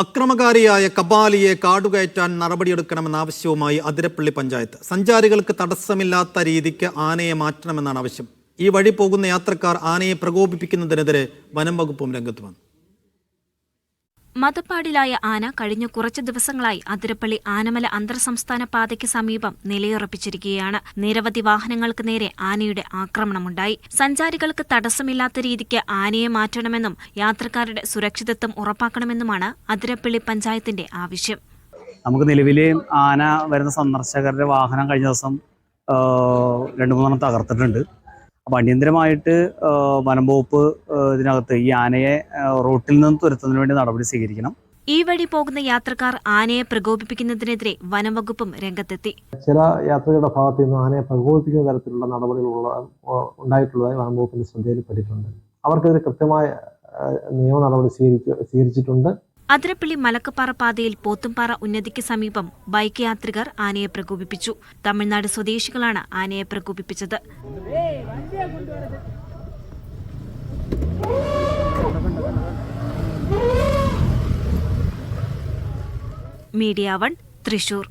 അക്രമകാരിയായ കബാലിയെ കാടുകയറ്റാൻ നടപടിയെടുക്കണമെന്ന ആവശ്യവുമായി അതിരപ്പള്ളി പഞ്ചായത്ത്. സഞ്ചാരികൾക്ക് തടസ്സമില്ലാത്ത രീതിക്ക് ആനയെ മാറ്റണമെന്നാണ് ആവശ്യം. ഈ വഴി പോകുന്ന യാത്രക്കാർ ആനയെ പ്രകോപിപ്പിക്കുന്നതിനെതിരെ വനം വകുപ്പും രംഗത്ത് വന്നു. മതപ്പാടിലായ ആന കഴിഞ്ഞ കുറച്ചു ദിവസങ്ങളായി അതിരപ്പള്ളി ആനമല അന്തർ സംസ്ഥാന പാതയ്ക്ക് സമീപം നിലയുറപ്പിച്ചിരിക്കുകയാണ്. നിരവധി വാഹനങ്ങൾക്ക് നേരെ ആനയുടെ ആക്രമണമുണ്ടായി. സഞ്ചാരികൾക്ക് തടസ്സമില്ലാത്ത രീതിക്ക് ആനയെ മാറ്റണമെന്നും യാത്രക്കാരുടെ സുരക്ഷിതത്വം ഉറപ്പാക്കണമെന്നുമാണ് അതിരപ്പള്ളി പഞ്ചായത്തിന്റെ ആവശ്യം. നമുക്ക് നിലവിൽ ആന വരുന്ന സന്ദർശകരുടെ വാഹനം കഴിഞ്ഞ ദിവസം 2-3 തകർത്തിട്ടുണ്ട്. അപ്പോൾ അടിയന്തരമായിട്ട് വനം വകുപ്പ് ഇതിനകത്ത് ഈ ആനയെ റൂട്ടിൽ നിന്ന് തുരത്തുന്നതിന് വേണ്ടി നടപടി സ്വീകരിക്കണം. ഈ വഴി പോകുന്ന യാത്രക്കാർ ആനയെ പ്രകോപിപ്പിക്കുന്നതിനെതിരെ വനം വകുപ്പും രംഗത്തെത്തി. ചില യാത്രികരുടെ ഭാഗത്തു നിന്ന് ആനയെ പ്രകോപിപ്പിക്കുന്ന തരത്തിലുള്ള നടപടികൾ ഉണ്ടായിട്ടുള്ളതായി വനം വകുപ്പിന്റെ ശ്രദ്ധയിൽപ്പെട്ടിട്ടുണ്ട്. അവർക്കെതിരെ കൃത്യമായ നിയമ നടപടി സ്വീകരിച്ചിട്ടുണ്ട്. അതിരപ്പള്ളി മലക്കപ്പാറ പാതയിൽ പോത്തുംപാറ ഉന്നതിക്ക് സമീപം ബൈക്ക് യാത്രികർ ആനയെ പ്രകോപിപ്പിച്ചു. തമിഴ്നാട് സ്വദേശികളാണ് ആനയെ പ്രകോപിപ്പിച്ചത്. മീഡിയ 1 തൃശൂർ.